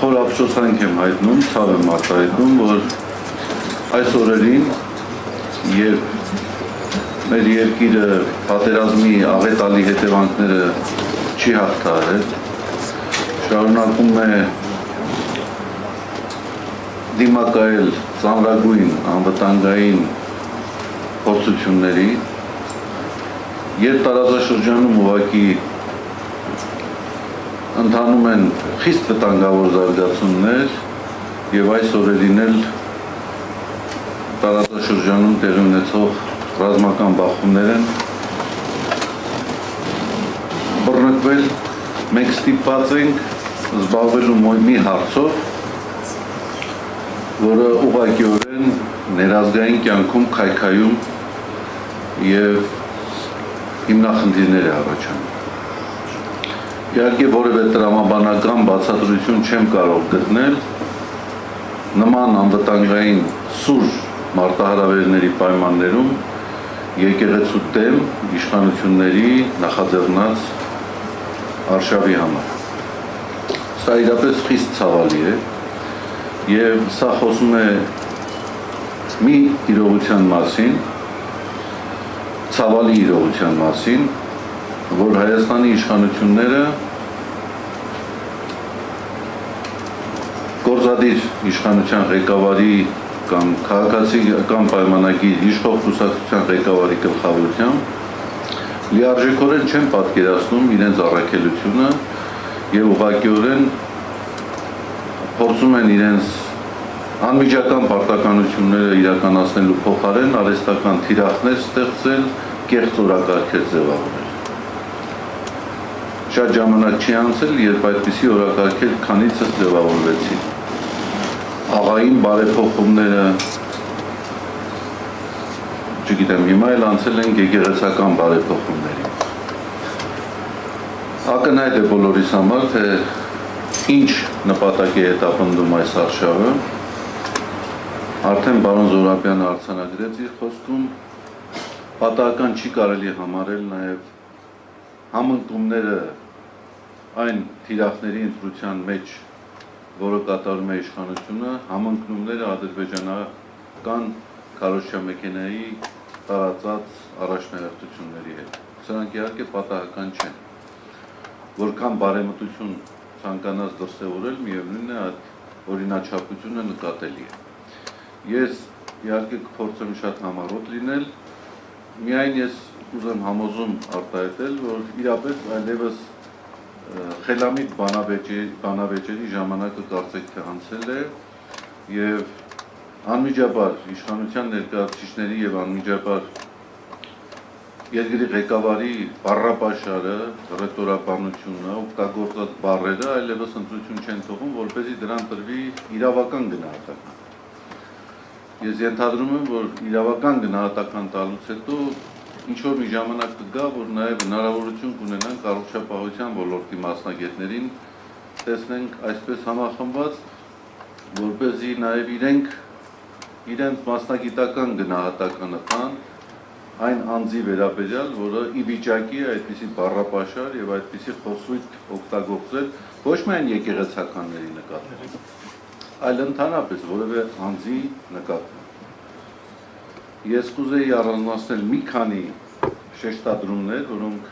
խոր ափսոսանք եմ հայտնում, ցավ եմ արտահայտում, որ այս օրերին եւ մեր երկիրը պատերազմի աղետալի հետևանքները չի հաղթահարել, շարունակում է դիմակայել ծանրագույն անվտանգային փորձությունների, երբ տարածաշրջանում ուղղակի ընթանում են խիստ վտանգավոր զարգացումներ եւ այս օրերին էլ տարածաշրջանում տեղի ունեցող ռազմական բախումներ են բռնկվել, մենք ստիպված ենք զբաղվելու մի հարցով, որը ուղղակիորեն ներազգային կյանքում քայքայում եւ հիմնախնդիրներ է առաջանում։ Իհարկե որևէ տրամաբանական բացատրություն չեմ կարող գտնել նման անվտանգային սուր մարտահրավերների պայմաններում եկեղեցու դեմ իշխանությունների նախաձեռնած արշավի համար։ Սա իրապես խիստ ցավալի է եւ սա խոսում է մի իրողության մասին, ցավալի իրողության մասին, որ Հայաստանի իշխանությունները գործադիր իշխանության ղեկավարի կամ քաղաքացիական պայմանագիր իշխող կուսակցության ղեկավարի գլխավորությամբ լիարժեքորեն չեն պատկերացնում իրենց առաքելությունը եւ ուղղակիորեն փորձում են իրենց անմիջական պարտականությունները իրականացնելու փոխարեն արհեստական թիրախներ ստեղծել, կեղծ օրակարգեր ձևավորել։ Շատ ժամանակ չի անցել, երբ այդպիսի օրակարգեր քանիցս ձևավորվեցին։ Աղային բարեփոխումները, չգիտեմ, հիմա էլ անցել են եկեղեցական բարեփոխումների։ Ակնհայտ է բոլորիս համար, թե ինչ նպատակ է հետապնդում այս արշավը։ Արդեն պարոն Զոհրաբյանը արձանագրեց իր խոսքում, պատահական չի կարելի համարել նաև համընկումները այն թիրախների ընտրության մեջ, որը կատարում է իշխանությունը, համընկնումները ադրբեջանական քարոզչամեքենայի տարածած առաջնահերթությունների հետ։ Սրանք իհարկե պատահական չեն։ Որքան բարեմտություն ցանկանաց դրսևորել, միևնույն է այդ օրինաչափությունը նկատելի է։ Ես իհարկե կփորձեմ շատ համառոտ լինել, միայն ես ուզեմ համոզում արտահայտել, որ իրապես այլևս խելամիտ բանավեճերի ժամանակը կարծեք թե անցել է եւ անմիջաբար իշխանության ներկայացուցիչների եւ անմիջաբար երկրի ղեկավարի բառապաշարը, ռետորաբանությունը, օգտագործած բառերը այլևս ընտրություն չեն թողում, որպեսզի դրան տրվի իրավական գնահատական։ Ես ենթադրում եմ, որ իրավական գնահատական տալուց հետո ինչ-որ մի ժամանակ կգա, որ նաև հնարավորություն կունենանք առողջապահության ոլորտի մասնագետներին տեսնենք այսպես համախմբված, որպեսզի նաև իրենց մասնագիտական գնահատականը տան այն անձի վերաբերյալ, որը ի վիճակի է այդպիսի բառապաշար եւ այդպիսի խոսույթ օգտագործել ոչ միայն եկեղեցականների նկատմամբ, այլ ընդհանրապես որևէ անձի նկատմամբ։ Ես կուզեի առանձնացնել մի քանի շեշտադրումներ, որոնք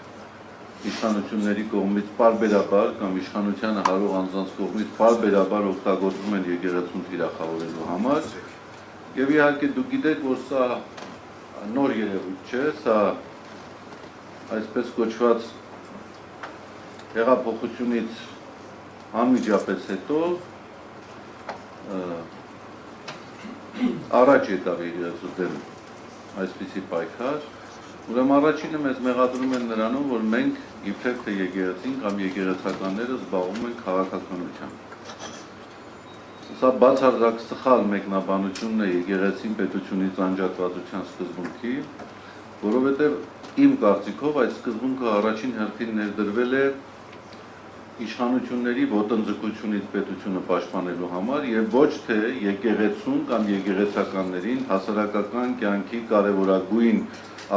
իշխանությունների կողմից պարբերաբար կամ իշխանությանը հարող անձանց կողմից պարբերաբար օգտագործվում են եկեղեցուն թիրախավորելու համար, եւ իհարկե դուք գիտեք, որ սա նոր երևույթ չէ, սա այսպես կոչված հեղափոխությունից անմիջապես հետո առաջ եկավ եկեղեցու դեմ այսպիսի պայքար, ուրեմն առաջինը մեզ մեղադրում են նրանում, որ մենք իբրև թե եկեղեցին կամ եկեղեցականները զբաղվում են քաղաքականությամբ։ Սա բացարձակ սխալ մեկնաբանությունն է եկեղեցին պետությունից անջատվածության սկզբունքի, որովհետև իմ կարծիքով այդ սկզբունքը առաջին հերթին ներդրվել է իշխանությունների ոտնձգությունից պետությունը պաշտպանելու համար եւ ոչ թե եկեղեցուն կամ եկեղեցականներին հասարակական կյանքի կարևորագույն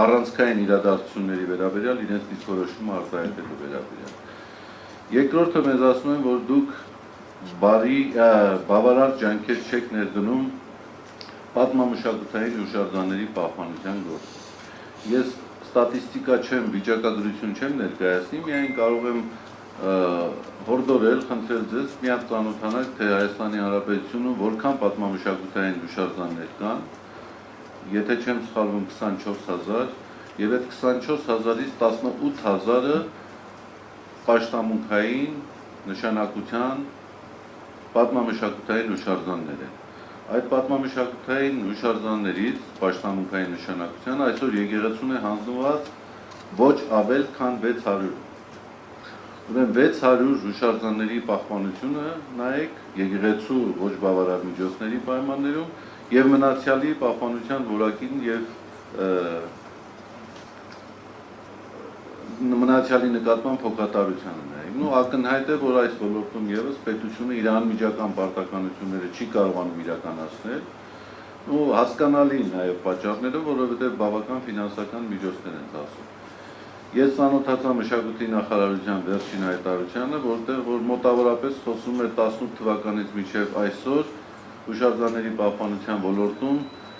առանցքային իրադարձությունների վերաբերյալ իրենց դիրքորոշումը արտահայտելու վերաբերյալ։ Երկրորդը մեզ ասում են, որ դուք բավարար ջանքեր չեք ներդնում պատմամշակութային հուշարձանների պահպանության գործում։ Ես ստատիստիկա չեմ, վիճակագրություն չեմ ներկայացնի, միայն կարող եմ հորդորել, խնդրել ձեզ մի հատ ծանոթանալ, թե Հայաստանի Հանրապետությունում որքան պատմամշակութային հուշարձաններ կան, եթե չեմ սխալվում 24,000, եւ այդ 24,000-ից 18,000-ը պաշտամունքային նշանակության պատմամշակութային հուշարձաններ են։ Այդ պատմամշակութային հուշարձաններից պաշտամունքային նշանակության այսօր եկեղեցուն է հանձնված ոչ ավել քան 600։ Ուրեմն 600 հուշարձանների պահպանությունը նայեք եկեղեցու ոչ բավարար միջոցների պայմաններում եւ մնացյալի պահպանության որակին եւ մնացյալի նկատմամբ հոգատարությանը նայում։ Ու ակնհայտ է, որ այս ոլորտում եւս պետությունը իր անմիջական պարտականությունները չի կարողանում իրականացնել, ու հասկանալի նաեւ պատճառները, որովհետեւ բավական ֆինանսական միջոցներ են ծախսում։ Ես ծանոթացա մշակույթի նախարարության վերջին հայտարարությանը, որտեղ որ մոտավորապես խոսում է 18 թվականից մինչև այսօր հուշարձանների պահպանության ոլորտում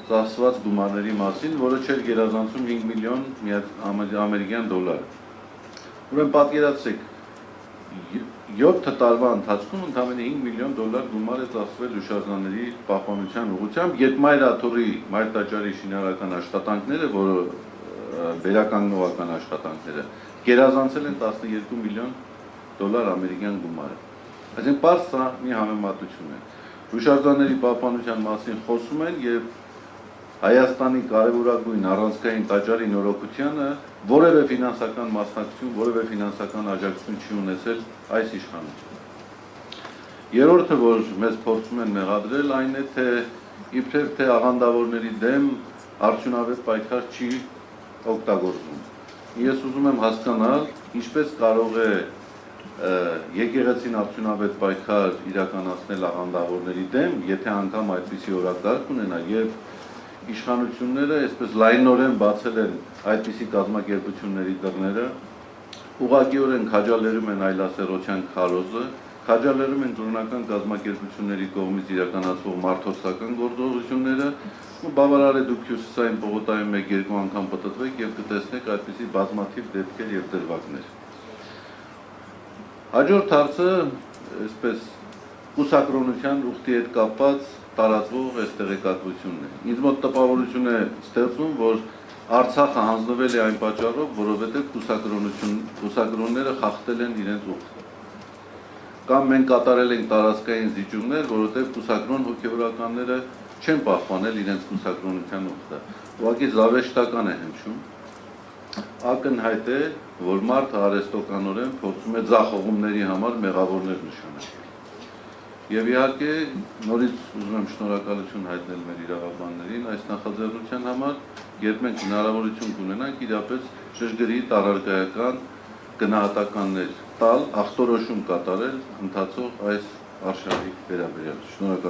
ծախսված գումարների մասին, որը չէր գերազանցում 5 միլիոն ամերիկյան դոլար։ Ուրեմն պատկերացրեք, 7 տարվա ընթացքում ընդամենը 5 միլիոն դոլար գումար է ծախսվել հուշարձանների պահպանության ուղղությամբ, երբ Մայր աթոռի Մայր տաճարի շինարարական աշխատանքները, որը վերականգնողական աշխատանքները, գերազանցել են 12 միլիոն դոլար ամերիկյան գումարը։ Այսինքն պարզ սա մի համեմատություն է։ Հուշարձանների պահպանության մասին խոսում են եւ Հայաստանի կարևորագույն առանցքային տաճարի նորոգությանը որևէ ֆինանսական մասնակցություն, որևէ ֆինանսական աջակցություն չի ունեցել այս իշխանությունը։ Երրորդը, որ մեզ փորձում են մեղադրել, այն է, թե իբրև թե աղանդավորների դեմ արդյունավետ պայքար չի օգտագործվում։ Ես ուզում եմ հասկանալ, ինչպես կարող է եկեղեցին արդյունավետ պայքար իրականացնել աղանդավորների դեմ, եթե անգամ այդպիսի օրակարգ ունենա եւ իշխանությունները այսպես լայնորեն բացել են այդպիսի կազմակերպությունների դռները, ուղղակիորեն քաջալերում են այլասերության քարոզը, քաջալերում են կրոնական կազմակերպությունների կողմից իրականացվող մարդոցական գործողությունները, ու բավարար է դուք Հյուսիսային պողոտայում 1-2 անգամ պտտվեք եւ կտեսնեք այդպիսի բազմաթիվ դեպքեր եւ դրվագներ։ Հաջորդ հարցը, այսպես կուսակրոնության ուխտի հետ կապված տարածվող այս տեղեկատվությունն է։ Ինձ մոտ տպավորություն է ստեղծում, որ Արցախը հանձնվել է այն պատճառով, որովհետև կուսակրոնները խախտել են իրենց ուխտը։ Կամ մենք կատարել ենք տարածքային զիջումներ, որովհետև կուսակրոն հոգևորականները չեն պահպանել իրենց կուսակրոնության ուխտը։ Ուղղակի զավեշտական է հնչում։ Ակնհայտ է, որ մարդը արհեստականորեն փորձում է ձախողումների համար մեղավորներ նշանակել։ Եվ իհարկե նորից ուզում եմ շնորհակալություն հայտնել մեր իրավաբաններին այս նախաձեռնության համար, երբ մենք հնարավորություն կունենանք իրապես շրջգրիտ առարկայական գնահատականներ տալ, ախտորոշում կատարել ընթացող այս արշավի վերաբերյալ։ Շնորհակալ